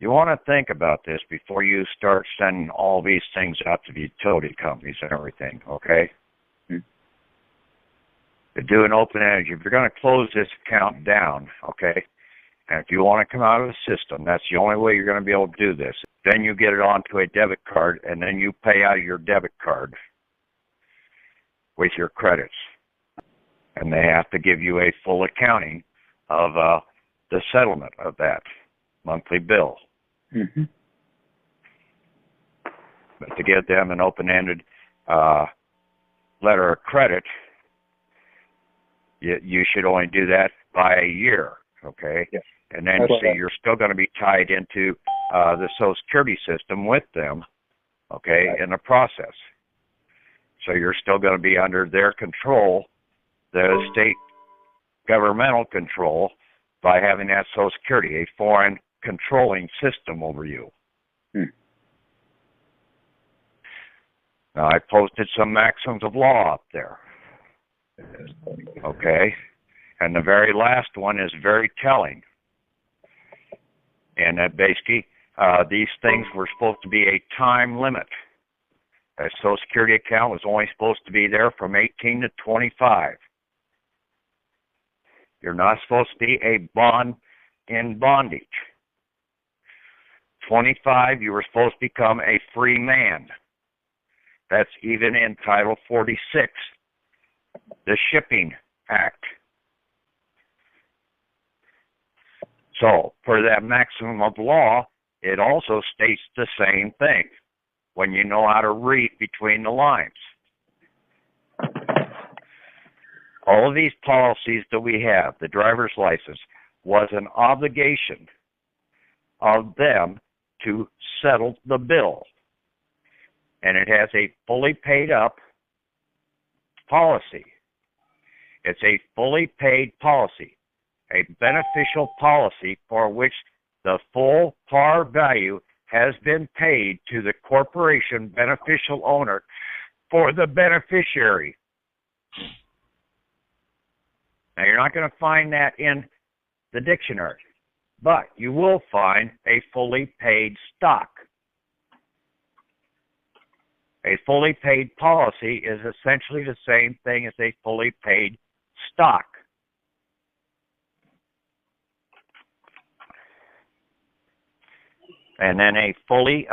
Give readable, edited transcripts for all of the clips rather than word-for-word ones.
You want to think about this before you start sending all these things out to the utility companies and everything, okay? To do an open energy, if you're going to close this account down, okay, and if you want to come out of the system, that's the only way you're going to be able to do this. Then you get it onto a debit card, and then you pay out of your debit card with your credits. And they have to give you a full accounting of the settlement of that monthly bill. Mm-hmm. But to give them an open-ended letter of credit, you should only do that by a year, okay? Yes. And then you're still going to be tied into the Social Security system with them, okay, in the process. So you're still going to be under their control, the state governmental control, by having that Social Security, a foreign controlling system over you. Now, I posted some maxims of law up there. Okay? And the very last one is very telling. And that basically, these things were supposed to be a time limit. A Social Security account was only supposed to be there from 18 to 25. You're not supposed to be in bondage. 25, you were supposed to become a free man. That's even in Title 46, the Shipping Act. So, for that maximum of law, it also states the same thing when you know how to read between the lines. All of these policies that we have, the driver's license, was an obligation of them to settle the bill. And it has a fully paid up policy. It's a fully paid policy, a beneficial policy for which the full par value has been paid to the corporation beneficial owner for the beneficiary. Now, you're not going to find that in the dictionary, but you will find a fully paid stock. A fully paid policy is essentially the same thing as a fully paid stock. And then a full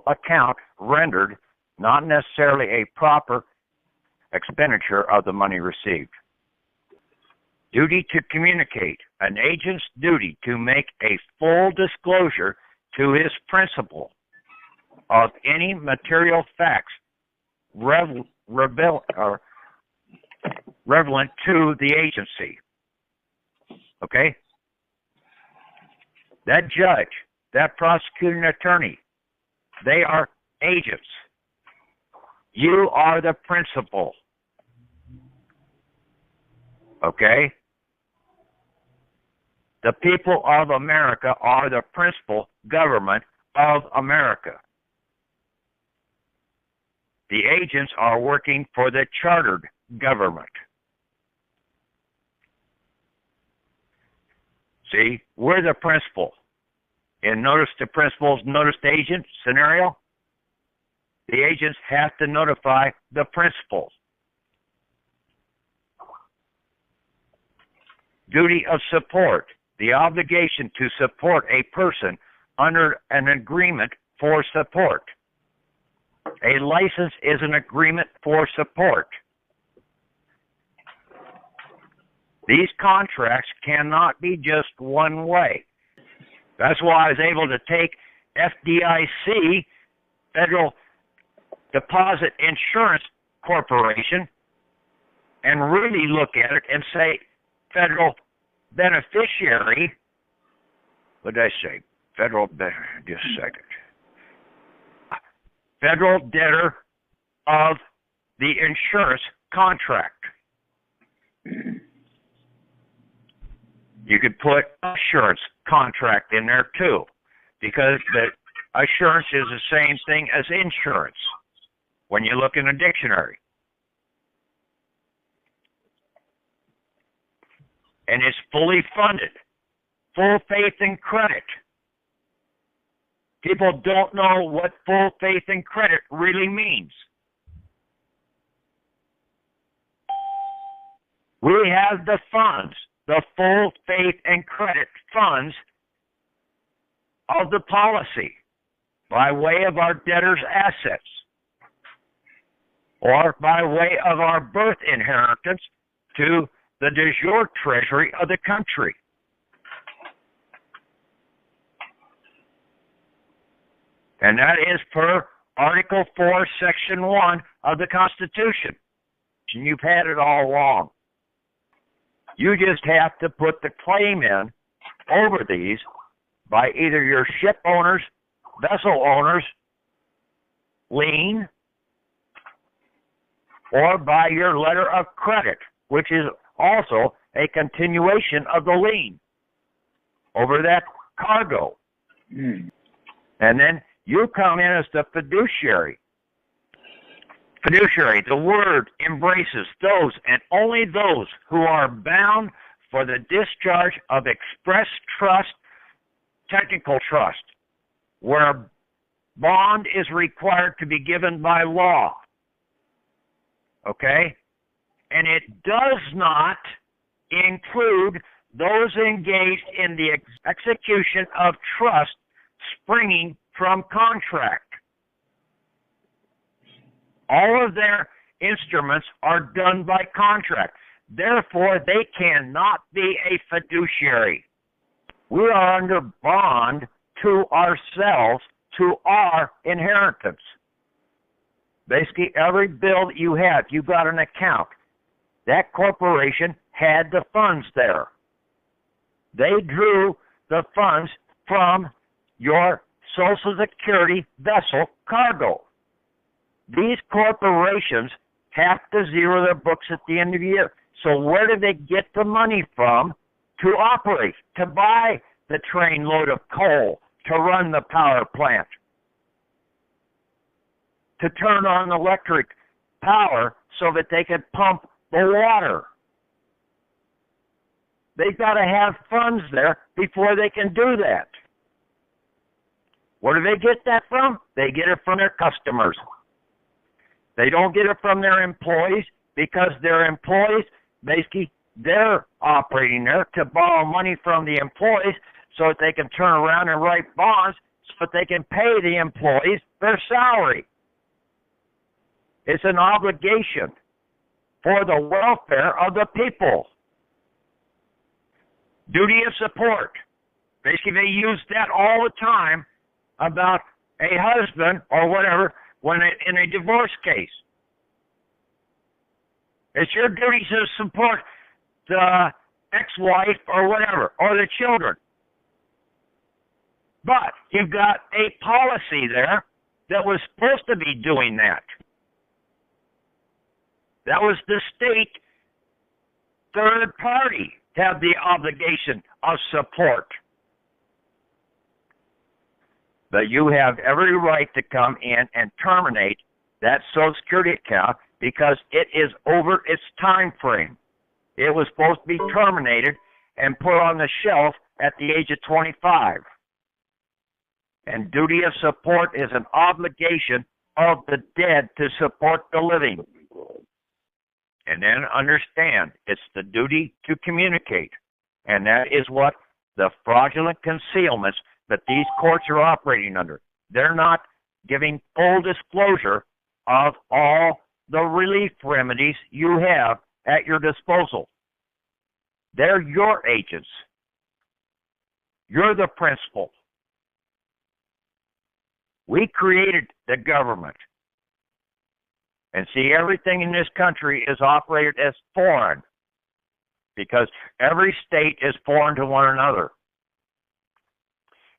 account rendered, not necessarily a proper expenditure of the money received. Duty to communicate, an agent's duty to make a full disclosure to his principal of any material facts relevant to the agency. Okay? That judge, that prosecuting attorney, they are agents. You are the principal. Okay? The people of America are the principal government of America. The agents are working for the chartered government. See, we're the principal. And notice the principal's notice the agent scenario. The agents have to notify the principal. Duty of support, the obligation to support a person under an agreement for support. A license is an agreement for support. These contracts cannot be just one way. That's why I was able to take FDIC, Federal Deposit Insurance Corporation, and really look at it and say, Federal Beneficiary, what did I say? Just a second. Federal Debtor of the Insurance Contract. You could put assurance contract in there too, because the assurance is the same thing as insurance when you look in a dictionary. And it's fully funded. full faith and credit. People don't know what full faith and credit really means. We have the funds, the full faith and credit funds of the policy by way of our debtors' assets or by way of our birth inheritance to the de jure treasury of the country. And that is per Article 4, Section 1 of the Constitution. And you've had it all along. You just have to put the claim in over these by either your ship owners, vessel owners, lien, or by your letter of credit, which is also a continuation of the lien over that cargo. And then you come in as the fiduciary. Fiduciary, the word embraces those and only those who are bound for the discharge of express trust, technical trust, where bond is required to be given by law. Okay? And it does not include those engaged in the execution of trust springing from contract. All of their instruments are done by contract. Therefore, they cannot be a fiduciary. We are under bond to ourselves, to our inheritance. Basically, every bill that you have, you got an account. That corporation had the funds there. They drew the funds from your Social Security vessel cargo. These corporations have to zero their books at the end of the year. So where do they get the money from to operate, to buy the trainload of coal, to run the power plant, to turn on electric power so that they can pump the water? They've got to have funds there before they can do that. Where do they get that from? They get it from their customers. They don't get it from their employees because their employees, basically, they're operating there to borrow money from the employees so that they can turn around and write bonds so that they can pay the employees their salary. It's an obligation for the welfare of the people. Duty of support. Basically, they use that all the time about a husband or whatever when in a divorce case. It's your duty to support the ex-wife or whatever, or the children. But you've got a policy there that was supposed to be doing that. That was the state third party to have the obligation of support. But you have every right to come in and terminate that Social Security account because it is over its time frame. It was supposed to be terminated and put on the shelf at the age of 25. And duty of support is an obligation of the dead to support the living. And then understand, it's the duty to communicate. And that is what the fraudulent concealments that these courts are operating under. They're not giving full disclosure of all the relief remedies you have at your disposal. They're your agents. You're the principal. We created the government. And see, everything in this country is operated as foreign because every state is foreign to one another.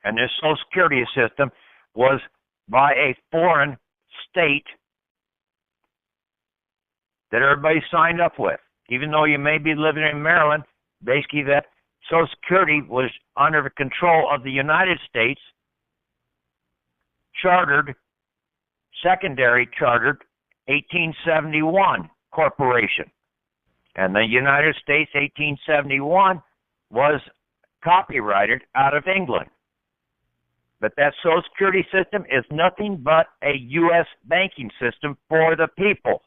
And this Social Security system was by a foreign state that everybody signed up with. Even though you may be living in Maryland, basically that Social Security was under the control of the United States, secondary chartered 1871 corporation. And the United States 1871 was copyrighted out of England. But that Social Security system is nothing but a U.S. banking system for the people.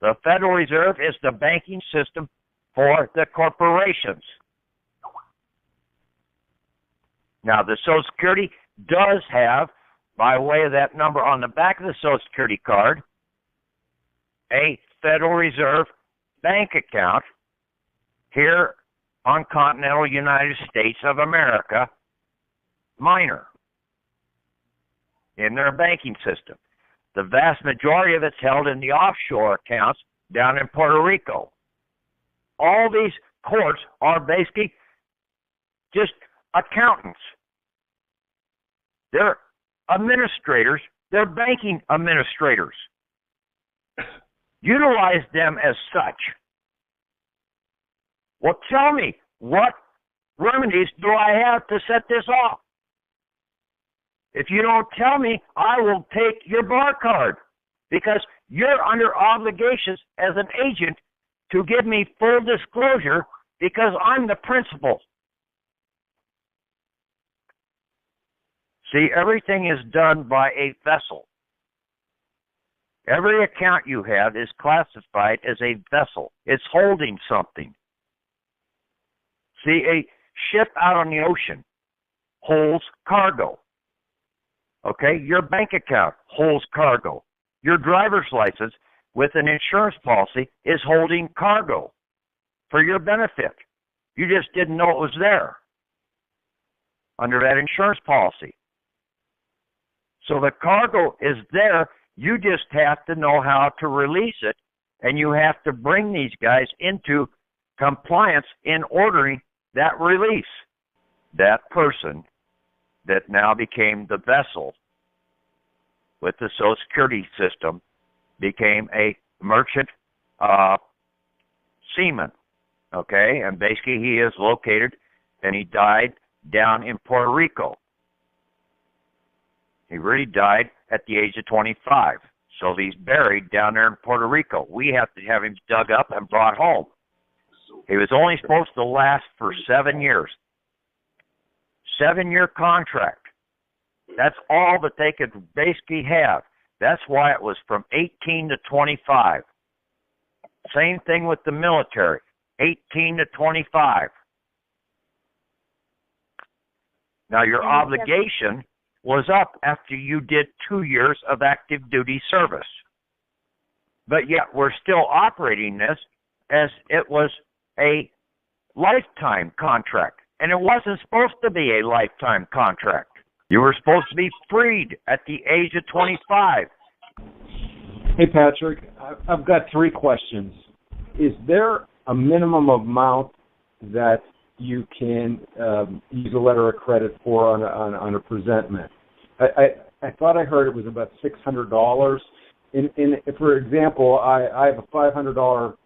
The Federal Reserve is the banking system for the corporations. Now, the Social Security does have, by way of that number on the back of the Social Security card, a Federal Reserve bank account here on continental United States of America, minor, in their banking system. The vast majority of it's held in the offshore accounts down in Puerto Rico. All these courts are basically just accountants. They're administrators. They're banking administrators. Utilize them as such. Well, tell me, what remedies do I have to set this off? If you don't tell me, I will take your bar card, because you're under obligations as an agent to give me full disclosure, because I'm the principal. See, everything is done by a vessel. Every account you have is classified as a vessel. It's holding something. See, a ship out on the ocean holds cargo. Okay, your bank account holds cargo. Your driver's license with an insurance policy is holding cargo for your benefit. You just didn't know it was there under that insurance policy. So the cargo is there. You just have to know how to release it, and you have to bring these guys into compliance in ordering that release. That person that now became the vessel with the Social Security system became a merchant seaman, okay? And basically he is located, and he died down in Puerto Rico. He really died at the age of 25. So he's buried down there in Puerto Rico. We have to have him dug up and brought home. He was only supposed to last for 7 years. 7-year contract. That's all that they could basically have. That's why it was from 18 to 25. Same thing with the military, 18 to 25. Now, your obligation was up after you did 2 years of active duty service. But yet we're still operating this as it was a lifetime contract. And it wasn't supposed to be a lifetime contract. You were supposed to be freed at the age of 25. Hey, Patrick, I've got 3 questions. Is there a minimum amount that you can use a letter of credit for on a presentment? I thought I heard it was about $600. For example, I have a $500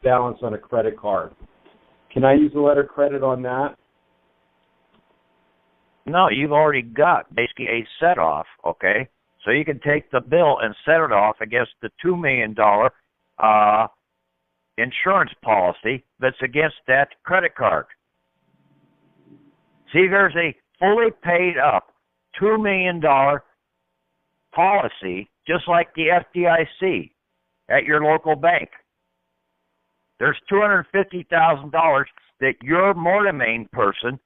balance on a credit card. Can I use a letter of credit on that? No, you've already got basically a set-off, okay? So you can take the bill and set it off against the $2 million insurance policy that's against that credit card. See, there's a fully paid up $2 million policy, just like the FDIC at your local bank. There's $250,000 that your mortgage person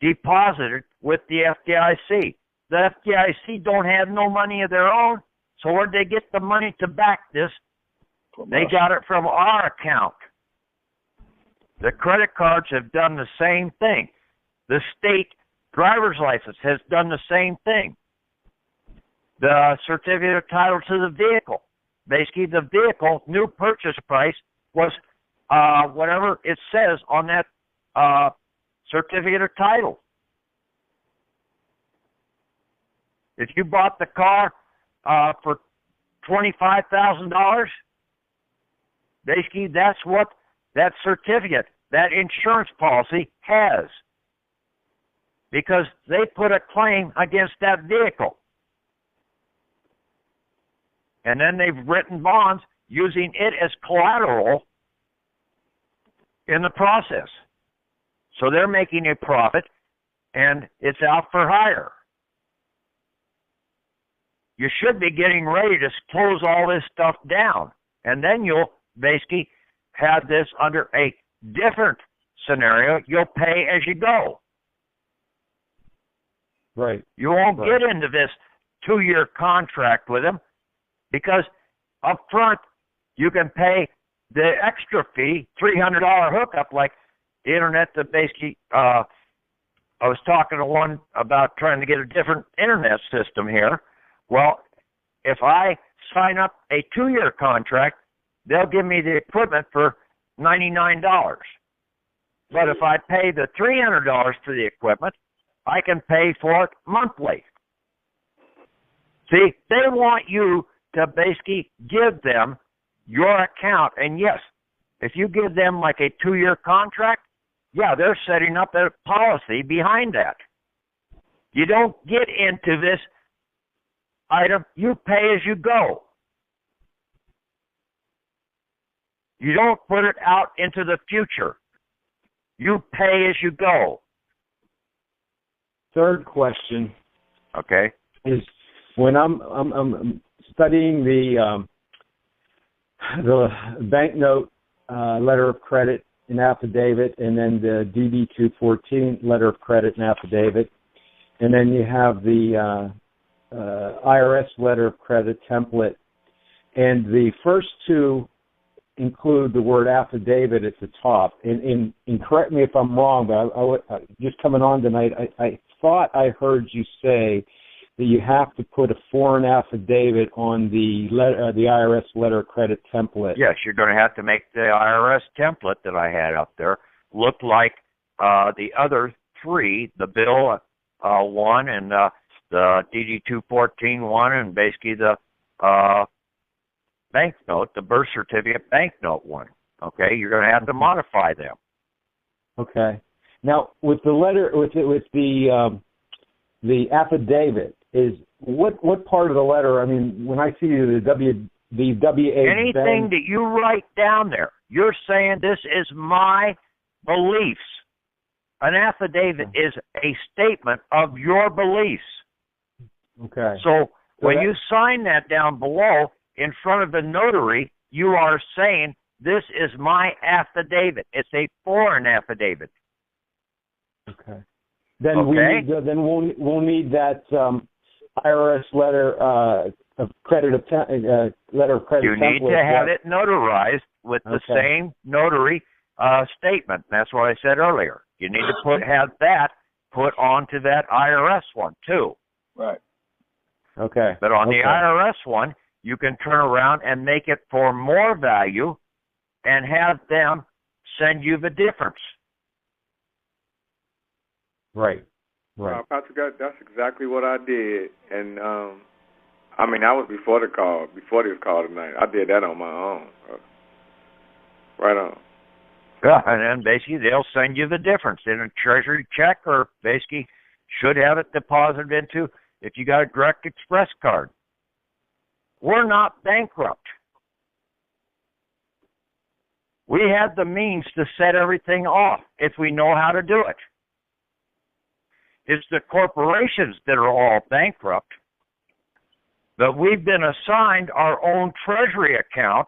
deposited with the FDIC. The FDIC don't have no money of their own, so where'd they get the money to back this? They got it from our account. The credit cards have done the same thing. The state driver's license has done the same thing. The certificate of title to the vehicle. Basically, the vehicle, new purchase price was whatever it says on that certificate of title. If you bought the car for $25,000, basically that's what that certificate, that insurance policy has. Because they put a claim against that vehicle. And then they've written bonds using it as collateral in the process. So they're making a profit, and it's out for hire. You should be getting ready to close all this stuff down, and then you'll basically have this under a different scenario. You'll pay as you go. Right. You won't get into this 2-year contract with them because up front you can pay the extra fee, $300 hookup, like the internet that basically, I was talking to one about trying to get a different internet system here. Well, if I sign up a 2-year contract, they'll give me the equipment for $99. But if I pay the $300 for the equipment, I can pay for it monthly. See, they want you to basically give them your account. And yes, if you give them like a 2-year contract, yeah, they're setting up a policy behind that. You don't get into this item. You pay as you go. You don't put it out into the future. You pay as you go. Third question. Okay. Is when I'm studying the banknote letter of credit and affidavit, and then the DD-214 letter of credit and affidavit, and then you have the IRS letter of credit template, and the first two include the word affidavit at the top. And correct me if I'm wrong, but I just coming on tonight, I thought I heard you say that you have to put a foreign affidavit on the IRS letter of credit template. Yes, you're going to have to make the IRS template that I had up there look like the other three, the bill one and the DD-214 one, and basically the banknote, the birth certificate banknote one. Okay, you're going to have to modify them. Okay. Now, with the letter, with the affidavit, is what part of the letter? I mean, when I see the WA, anything that you write down there, you're saying this is my beliefs. An affidavit is a statement of your beliefs. Okay. So when you sign that down below in front of the notary, you are saying this is my affidavit. It's a foreign affidavit. Okay. Then we'll need that IRS letter of credit letter of credit. You need to have it notarized with the same notary statement. That's what I said earlier. You need to have that put onto that IRS one too. Right. Okay. But on the IRS one, you can turn around and make it for more value and have them send you the difference. Right. Right. Patrick, that's exactly what I did. And, I mean, that was before this call tonight. I did that on my own. Right on. Yeah, and then basically they'll send you the difference in a treasury check, or basically should have it deposited into if you got a direct express card. We're not bankrupt. We have the means to set everything off if we know how to do it. It's the corporations that are all bankrupt, but we've been assigned our own treasury account,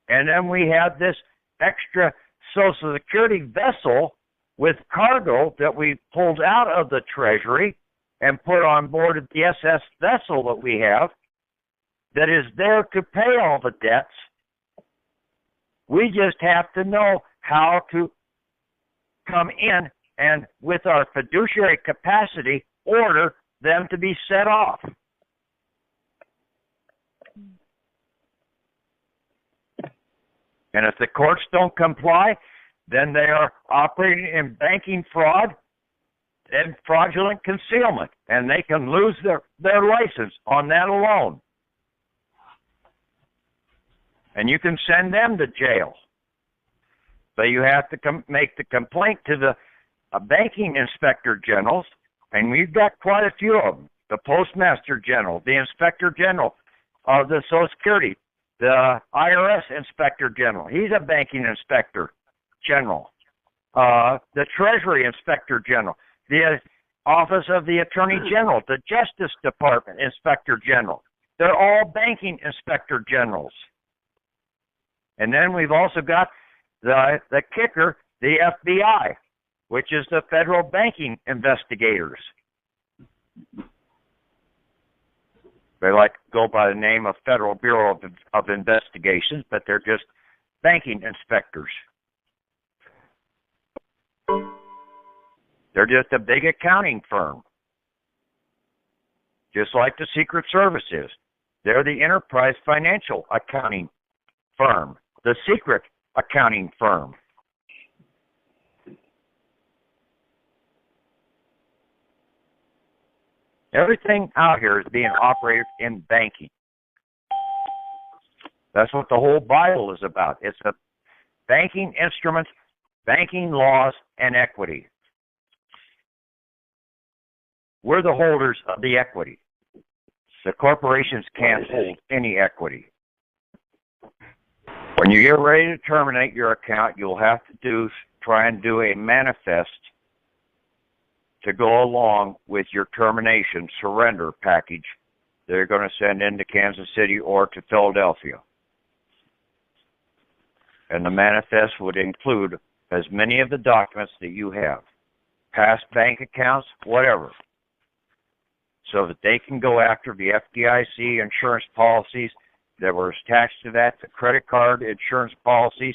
and then we have this extra Social Security vessel with cargo that we pulled out of the treasury and put on board the SS vessel that we have that is there to pay all the debts. We just have to know how to come in and, with our fiduciary capacity, order them to be set off. And if the courts don't comply, then they are operating in banking fraud and fraudulent concealment, and they can lose their license on that alone. And you can send them to jail. But you have to make the complaint to the banking inspector generals, and we've got quite a few of them. The postmaster general, the inspector general of the Social Security, the IRS inspector general. He's a banking inspector general. the Treasury Inspector General, the Office of the Attorney General, the Justice Department Inspector General. They're all banking inspector generals. And then we've also got the kicker, the FBI, which is the Federal Banking Investigators. They like to go by the name of Federal Bureau of Investigations, but they're just banking inspectors. They're just a big accounting firm, just like the Secret Service is. They're the enterprise financial accounting firm, the secret accounting firm. Everything out here is being operated in banking. That's what the whole Bible is about. It's the banking instruments, banking laws, and equity. We're the holders of the equity. The corporations can't hold any equity. When you get ready to terminate your account, you'll have to try and do a manifest to go along with your termination surrender package they're going to send into Kansas City or to Philadelphia. And the manifest would include as many of the documents that you have, past bank accounts, whatever, so that they can go after the FDIC insurance policies that were attached to that, the credit card insurance policies,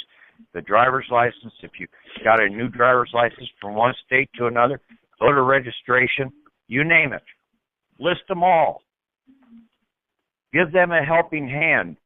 the driver's license. If you got a new driver's license from one state to another, voter registration, you name it. List them all. Give them a helping hand